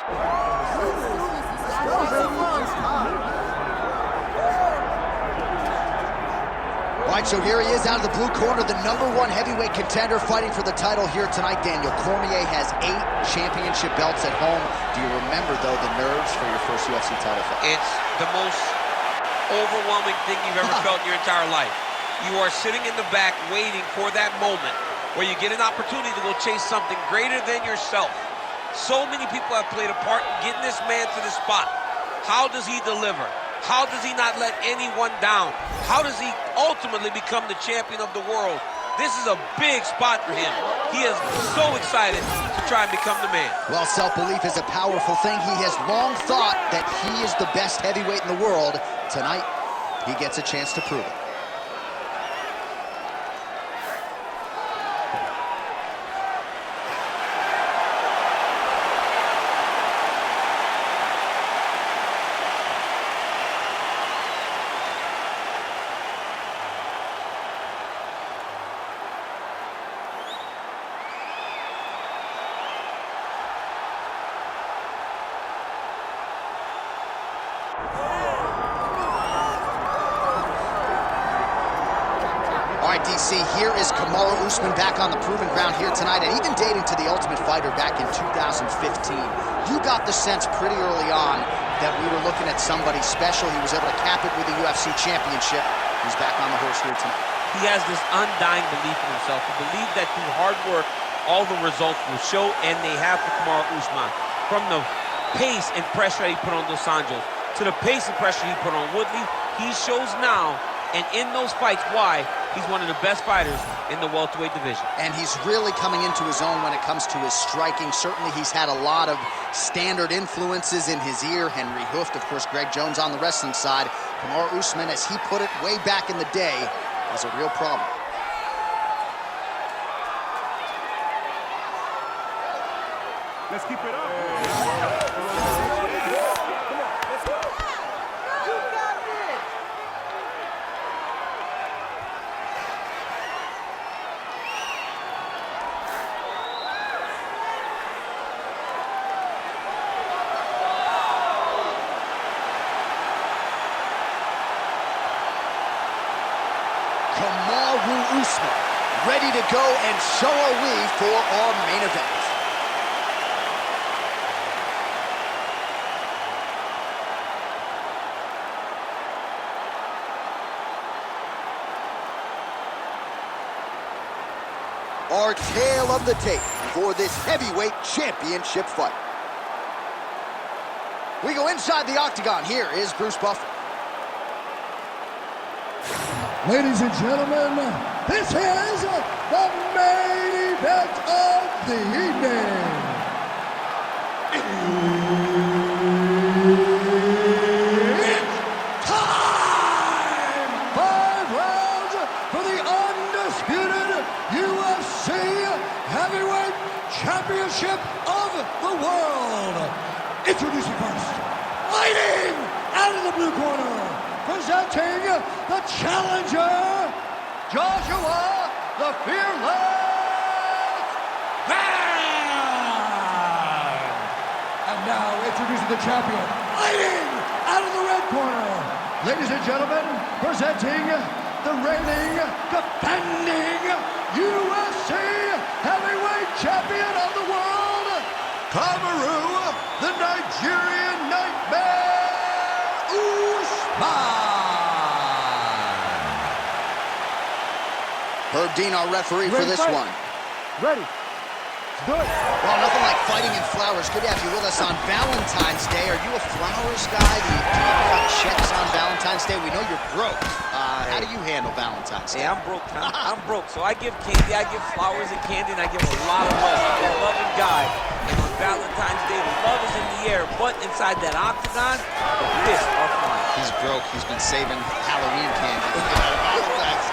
All right, so here he is out of the blue corner, the #1 heavyweight contender fighting for the title here tonight. Daniel Cormier has 8 championship belts at home. Do you remember, though, the nerves for your first UFC title fight? It's the most overwhelming thing you've ever felt in your entire life. You are sitting in the back waiting for that moment where you get an opportunity to go chase something greater than yourself. So many people have played a part in getting this man to the spot. How does he deliver? How does he not let anyone down? How does he ultimately become the champion of the world? This is a big spot for him. He is so excited to try and become the man. Well, self-belief is a powerful thing. He has long thought that he is the best heavyweight in the world. Tonight, he gets a chance to prove it. DC, here is Kamaru Usman back on the proving ground here tonight, and even dating to the Ultimate Fighter back in 2015. You got the sense pretty early on that we were looking at somebody special. He was able to cap it with the UFC championship. He's back on the horse here tonight. He has this undying belief in himself. He believes that through hard work, all the results will show, and they have for Kamaru Usman. From the pace and pressure he put on Dos Anjos to the pace and pressure he put on Woodley, he shows now, and in those fights, why he's one of the best fighters in the welterweight division. And he's really coming into his own when it comes to his striking. Certainly he's had a lot of standard influences in his ear. Henry Hooft, of course, Greg Jones on the wrestling side. Kamaru Usman, as he put it way back in the day, is a real problem. Let's keep it up. Kamaru Usman, ready to go, and so are we for our main event. Our tale of the tape for this heavyweight championship fight. We go inside the octagon. Here is Bruce Buffer. Ladies and gentlemen, this is the main event of the evening. It's time! 5 rounds for the undisputed UFC Heavyweight Championship of the world. Introducing first, fighting out of the blue corner, presenting the challenger, Joshua the Fearless Man. And now introducing the champion, fighting out of the red corner. Ladies and gentlemen, presenting the reigning, defending UFC Heavyweight Champion of the world, Kamaru, the Nigerian Nightmare Usman. Herb Dean, our referee for this one. Ready. Let's do it. Well, nothing like fighting in flowers. Good to have you with us on Valentine's Day. Are you a flowers guy? Do you cut checks on Valentine's Day? We know you're broke. How do you handle Valentine's Day? Hey, I'm broke, huh? I'm broke. So I give candy, I give flowers and candy, and I give a lot of love. I'm a loving guy. And on Valentine's Day, the love is in the air, but inside that octagon, the fists are flying. He's broke. He's been saving Halloween candy.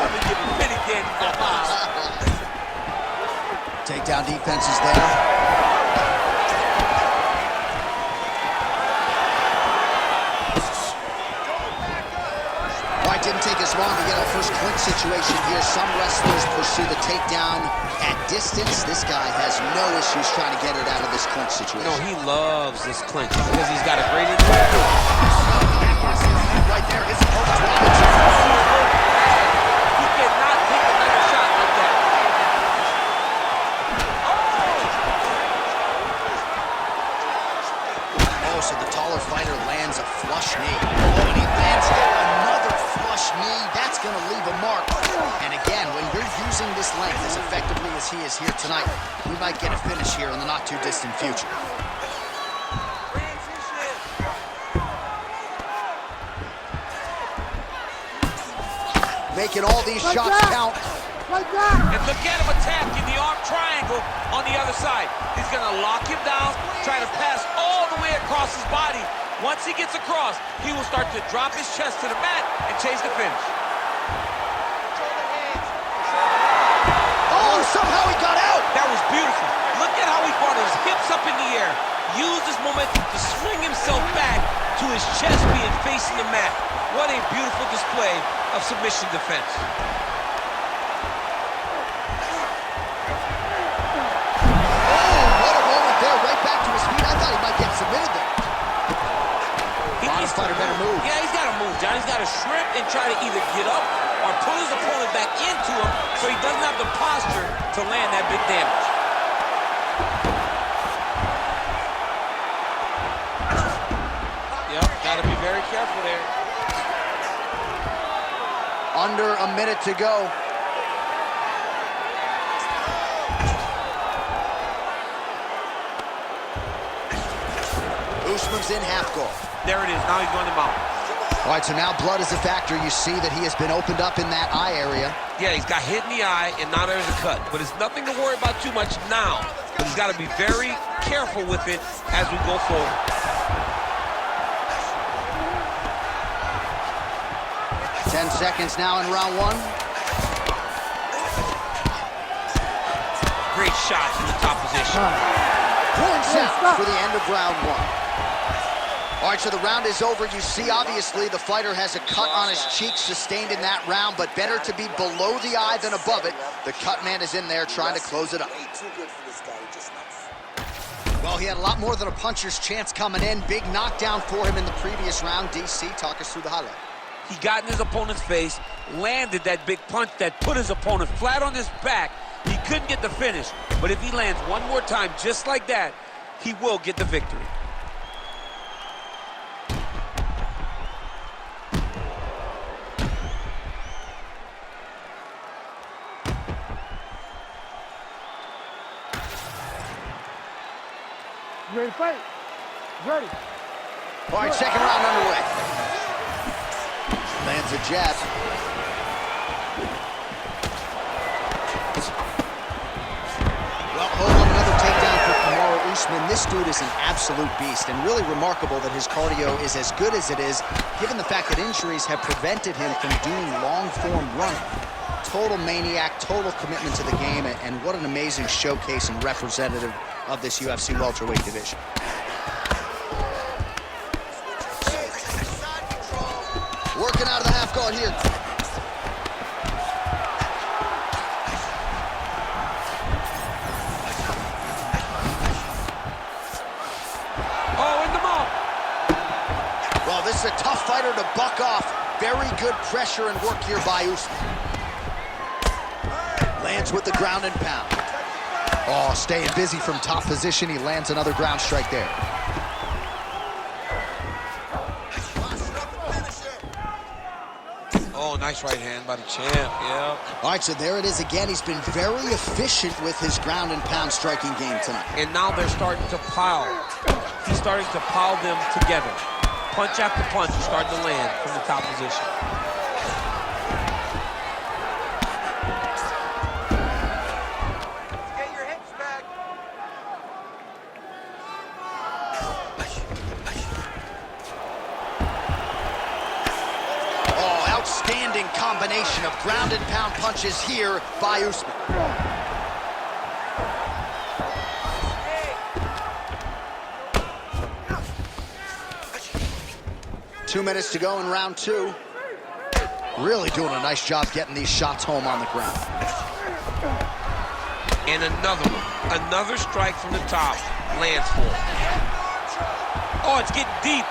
I've been giving penny candy for a while. Takedown defense is there. Didn't take us long to get our first clinch situation here. Some wrestlers pursue the takedown At distance, this guy has no issues trying to get it out of this clinch situation. No, he loves this clinch because he's got a great injury. Right there, his opponent's walking. He cannot take another shot like that. Oh, so the taller fighter lands a flush knee. Oh, and he lands yet another flush knee. That's going to leave a mark. And again, when you're using this length as effectively as he is here tonight, we might get a finish here in the not-too-distant future. Making all these shots count. And look at him attacking the arm triangle on the other side. He's going to lock him down, try to pass all the way across his body. Once he gets across, he will start to drop his chest to the mat and chase the finish. Oh, somehow he got out. That was beautiful. Look at how he brought his hips up in the air. Used this momentum to swing himself back to his chest being facing the mat. What a beautiful display of submission defense. Fighter better move. Yeah, he's got to move, John. He's got to shrimp and try to either get up or pull his opponent back into him so he doesn't have the posture to land that big damage. Yep, got to be very careful there. Under a minute to go. Usman's in half guard. There it is. Now he's going to mount. All right, so now blood is a factor. You see that he has been opened up in that eye area. Yeah, he's got hit in the eye, and now there's a cut. But it's nothing to worry about too much now. But he's got to be very careful with it as we go forward. Ten seconds now in round one. Great shots in the top position. Points out for the end of round one. All right, so the round is over. You see, obviously, the fighter has a cut on his cheek sustained in that round, but better to be below the eye than above it. The cut man is in there trying to close it up. Well, he had a lot more than a puncher's chance coming in. Big knockdown for him in the previous round. DC, talk us through the highlight. He got in his opponent's face, landed that big punch that put his opponent flat on his back. He couldn't get the finish, but if he lands one more time just like that, he will get the victory. You ready to fight? Ready. All right, second round underway. Lands a jab. Well, hold on, another takedown for Kamaru Usman. This dude is an absolute beast, and really remarkable that his cardio is as good as it is, given the fact that injuries have prevented him from doing long-form running. Total maniac, total commitment to the game, and what an amazing showcase and representative of this UFC welterweight division. Working out of the half guard here. Oh, in the mouth. Well, this is a tough fighter to buck off. Very good pressure and work here by Usman. Lands with the ground and pound. Oh, staying busy from top position. He lands another ground strike there. Oh, nice right hand by the champ, yeah. All right, so there it is again. He's been very efficient with his ground and pound striking game tonight. And now they're starting to pile. He's starting to pile them together. Punch after punch is starting to land from the top position. Get your hips back. Oh, outstanding combination of ground and pound punches here by Usman. 2 minutes to go in round two. Really doing a nice job getting these shots home on the ground. And another one. Another strike from the top lands for him. Oh, it's getting deep.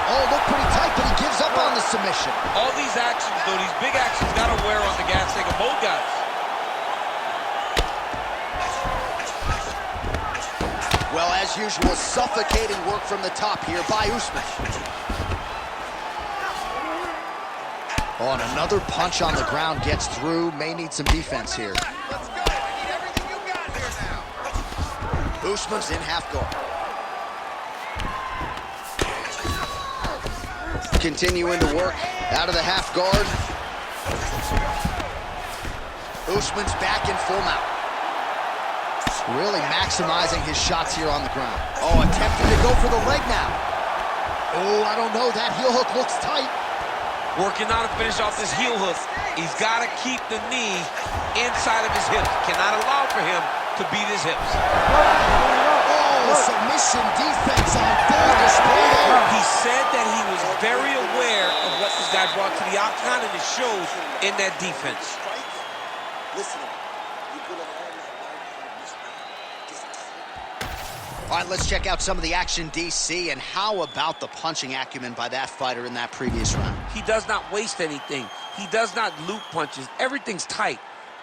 Oh, looked pretty tight, but he gives up on the submission. All these actions, though, these big actions got to wear on the gas tank of both guys. Well, as usual, suffocating work from the top here by Usman. Oh, and another punch on the ground gets through. May need some defense here. Let's go. I need everything you got here now. Usman's in half guard. Continuing to work out of the half guard. Usman's back in full mount. Really maximizing his shots here on the ground. Oh, attempting to go for the leg now. Oh, I don't know. That heel hook looks tight. Working on to finish off this heel hook. He's got to keep the knee inside of his hips. Cannot allow for him to beat his hips. Oh, submission defense on full display there. He said that he was very aware of what this guy brought to the octagon, and it shows in that defense. Listen, you're gonna learn that right. All right, let's check out some of the action, DC, and how about the punching acumen by that fighter in that previous round? He does not waste anything. He does not loop punches. Everything's tight.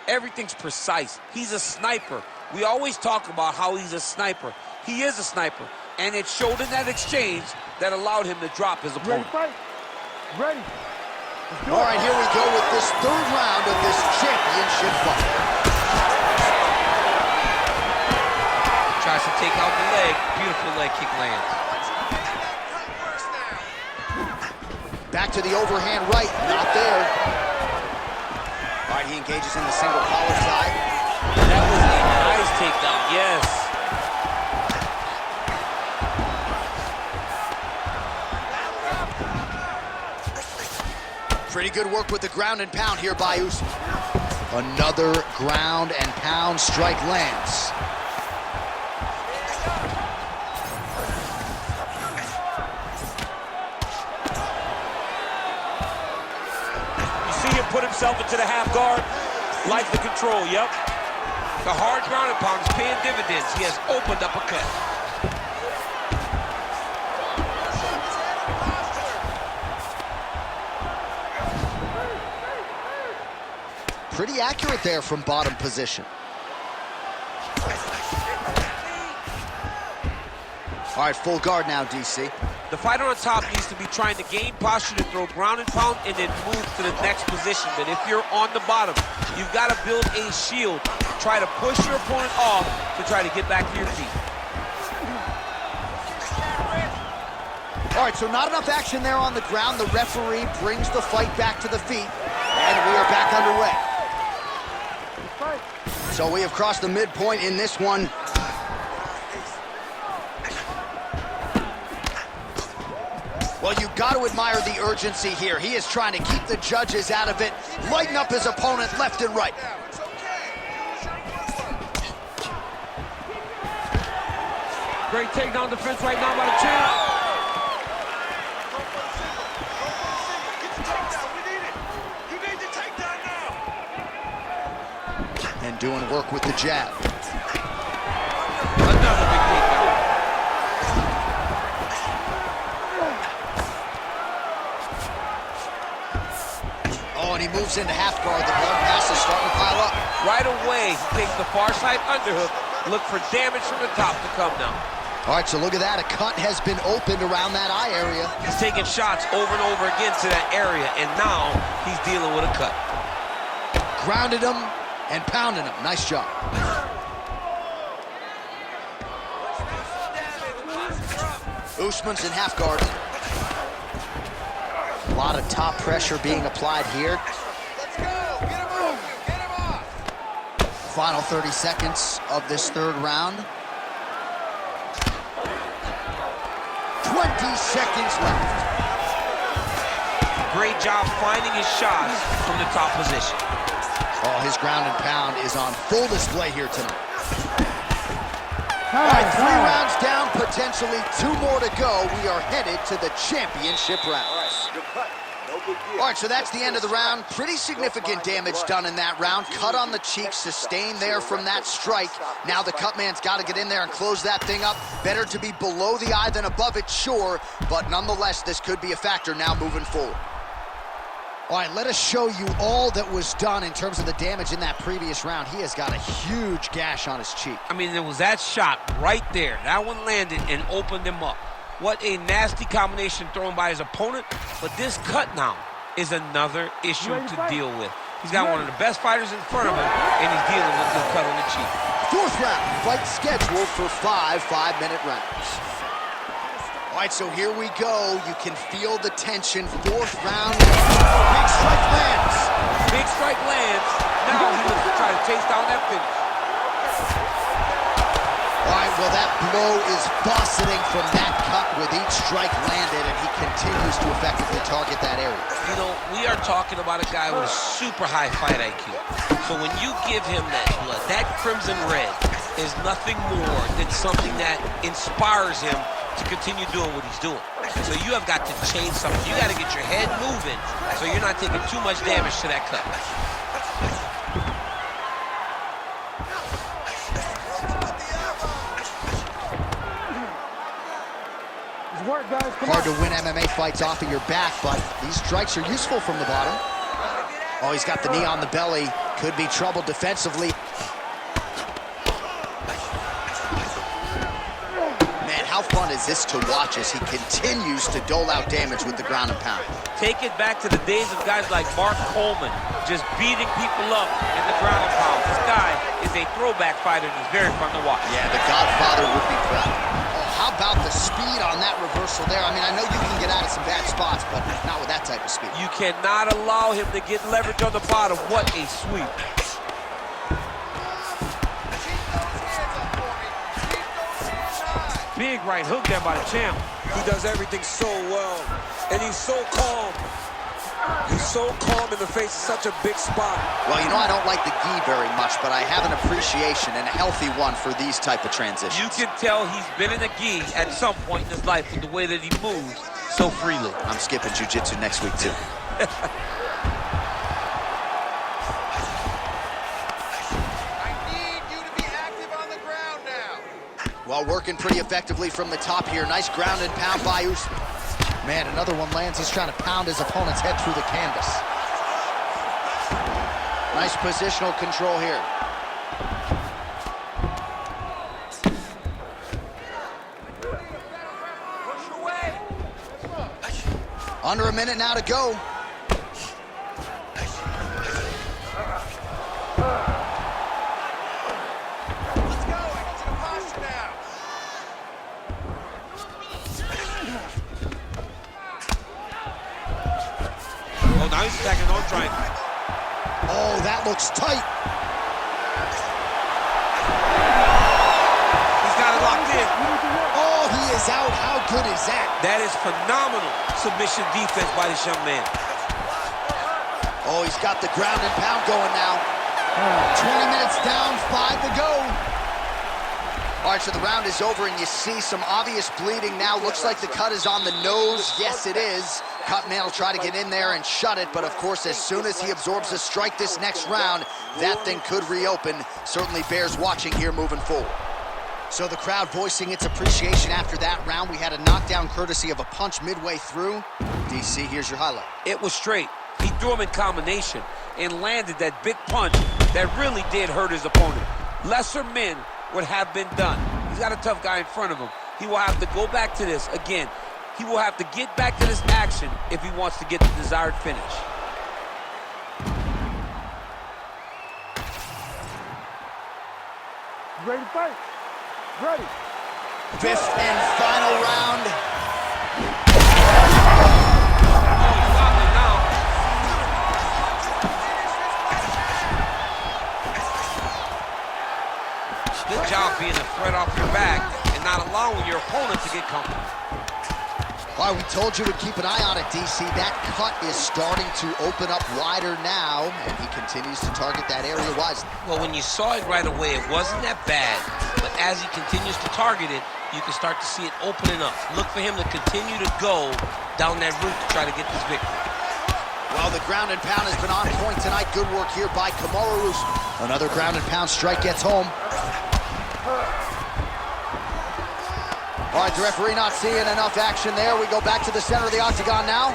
Everything's precise. He's a sniper. We always talk about how he's a sniper. He is a sniper, and it showed in that exchange that allowed him to drop his opponent. Ready, fight? Ready. All right, here we go with this third round of this championship fight. Tries to take out the leg. Beautiful leg kick lands. Back to the overhand right, not there. All right, he engages in the single collar tie. That was a nice takedown, yes. Pretty good work with the ground and pound here by Usman. Another ground and pound strike lands. Put himself into the half guard, like the control, yep. The hard ground and pound is paying dividends. He has opened up a cut. Pretty accurate there from bottom position. All right, full guard now, DC. The fighter on top needs to be trying to gain posture to throw ground and pound and then move to the next position. But if you're on the bottom, you've got to build a shield. Try to push your opponent off to try to get back to your feet. All right, so not enough action there on the ground. The referee brings the fight back to the feet, and we are back underway. So we have crossed the midpoint in this one. Well, you got to admire the urgency here. He is trying to keep the judges out of it, lighten up his opponent left and right. Great takedown defense right now by the champ. And doing work with the jab. Another big takedown. Oh, and he moves into half guard. The blood pass is starting to pile up. Right away, he takes the far side underhook. Look for damage from the top to come now. All right, so look at that. A cut has been opened around that eye area. He's taking shots over and over again to that area, and now he's dealing with a cut. Grounded him and pounded him. Nice job. Usman's in half guard. A lot of top pressure being applied here. Let's go. Get him off. Get him off. Final 30 seconds of this third round. 20 seconds left. Great job finding his shots from the top position. Oh, his ground and pound is on full display here tonight. All right, 3 rounds down, potentially 2 more to go. We are headed to the championship round. All right, good cut. No All right, so that's the end of the round. Pretty significant damage done in that round. Cut on the cheek, sustained there from that strike. Now the cut man's got to get in there and close that thing up. Better to be below the eye than above it, sure, but nonetheless, this could be a factor now moving forward. All right, let us show you all that was done in terms of the damage in that previous round. He has got a huge gash on his cheek. I mean, there was that shot right there. That one landed and opened him up. What a nasty combination thrown by his opponent. But this cut now is another issue to deal with. He's got one of the best fighters in front of him, and he's dealing with this cut on the cheek. Fourth round, fight scheduled for 5 5-minute rounds. All right, so here we go. You can feel the tension. Fourth round. Big strike lands. Big strike lands. Now he looks to try to chase down that finish. All right, well, that blow is buffeting from that cut with each strike landed, and he continues to effectively target that area. You know, we are talking about a guy with a super high fight IQ. So when you give him that blood, that crimson red is nothing more than something that inspires him to continue doing what he's doing. So you have got to change something. You got to get your head moving so you're not taking too much damage to that cut. Work, guys. Hard to win MMA fights off of your back, but these strikes are useful from the bottom. Oh, he's got the knee on the belly. Could be trouble defensively. Man, how fun is this to watch as he continues to dole out damage with the ground and pound? Take it back to the days of guys like Mark Coleman, just beating people up in the ground and pound. This guy is a throwback fighter and is very fun to watch. Yeah, the Godfather would be proud. How about the speed on that reversal there? I mean, I know you can get out of some bad spots, but not with that type of speed. You cannot allow him to get leverage on the bottom. What a sweep. Big right hook there by the champ. He does everything so well, and he's so calm. He's so calm in the face of such a big spot. Well, you know, I don't like the gi very much, but I have an appreciation and a healthy one for these type of transitions. You can tell he's been in a gi at some point in his life with the way that he moves so freely. I'm skipping jiu-jitsu next week, too. I need you to be active on the ground now. Well, working pretty effectively from the top here. Nice ground and pound by Usman. Man, another one lands. He's trying to pound his opponent's head through the canvas. Nice positional control here. Push away. Under a minute now to go. Let's go. I need you to posture now. Oh, now he's attacking on triangle. Oh, that looks tight. He's got it locked in. Oh, he is out. How good is that? That is phenomenal submission defense by this young man. Oh, he's got the ground and pound going now. 20 minutes down, 5 to go. All right, so the round is over, and you see some obvious bleeding now. Looks like the cut is on the nose. Yes, it is. Cut man will try to get in there and shut it, but of course, as soon as he absorbs a strike this next round, that thing could reopen. Certainly bears watching here moving forward. So the crowd voicing its appreciation after that round. We had a knockdown courtesy of a punch midway through. DC, here's your highlight. It was straight. He threw him in combination and landed that big punch that really did hurt his opponent. Lesser men would have been done. He's got a tough guy in front of him. He will have to go back to this again. He will have to get back to this action if he wants to get the desired finish. Ready to fight? Ready. Fifth and final round. Good job being a threat off your back and not allowing your opponent to get comfortable. All right, we told you to keep an eye on it, DC. That cut is starting to open up wider now, and he continues to target that area wisely. Well, when you saw it right away, it wasn't that bad. But as he continues to target it, you can start to see it opening up. Look for him to continue to go down that route to try to get this victory. Oh, the ground and pound has been on point tonight. Good work here by Kamaru Usman. Another ground and pound strike gets home. All right, the referee not seeing enough action there. We go back to the center of the octagon now.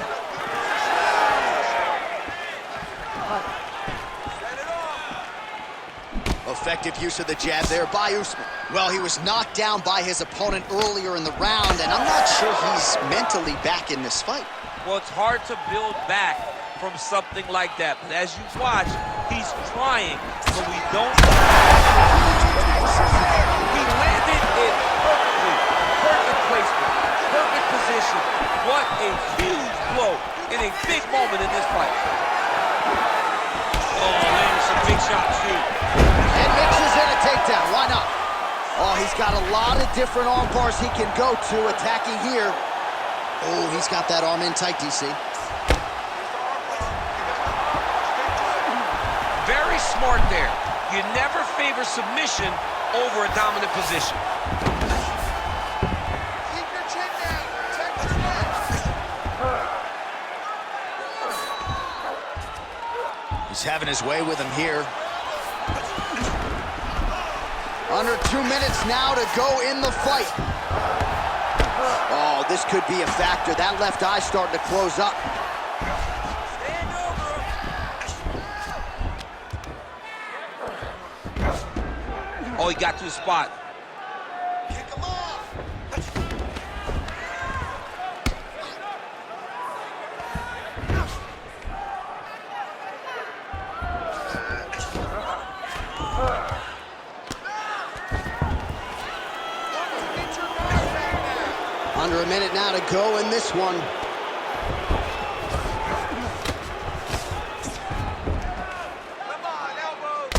Effective use of the jab there by Usman. Well, he was knocked down by his opponent earlier in the round, and I'm not sure he's mentally back in this fight. Well, it's hard to build back from something like that. But as you watch, he's trying, but we don't. He landed it perfectly. Perfect placement, perfect position. What a huge blow in a big moment in this fight. Oh, landed some big shots, too. And mixes in a takedown. Why not? Oh, he's got a lot of different arm bars he can go to attacking here. Oh, he's got that arm in tight, DC. Very smart there. You never favor submission over a dominant position. Keep your chin down. Protect your neck. He's having his way with him here. Under 2 minutes now to go in the fight. Oh, this could be a factor. That left eye starting to close up. Stand over. Oh, he got to the spot. Kick him off. 1 minute now to go in this one. Come on, elbows.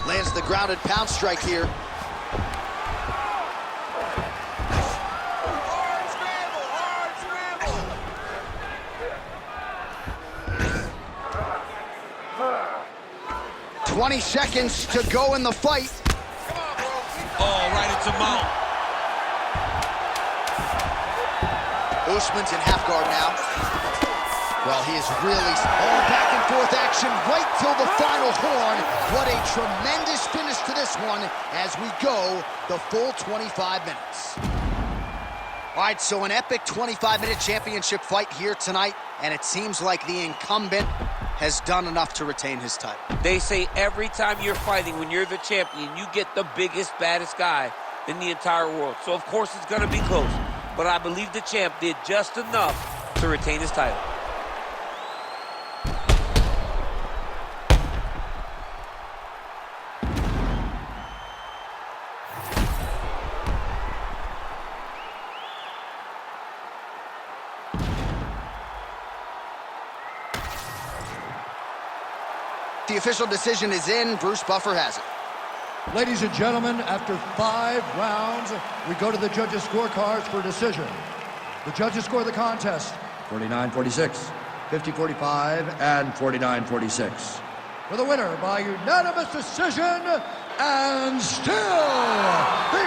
Lands the grounded pound strike here. Hard scramble, hard scramble. 20 seconds to go in the fight. Come on, bro. Oh, right into mount. Usman's in half guard now. Well, he is really back and forth action right till the final horn. What a tremendous finish to this one as we go the full 25 minutes. All right, so an epic 25-minute championship fight here tonight, and it seems like the incumbent has done enough to retain his title. They say every time you're fighting, when you're the champion, you get the biggest, baddest guy in the entire world. So, of course, it's going to be close. But I believe the champ did just enough to retain his title. The official decision is in. Bruce Buffer has it. Ladies and gentlemen, after 5 rounds, we go to the judges' scorecards for decision. The judges score the contest 49-46, 50-45, and 49-46. For the winner by unanimous decision, and still the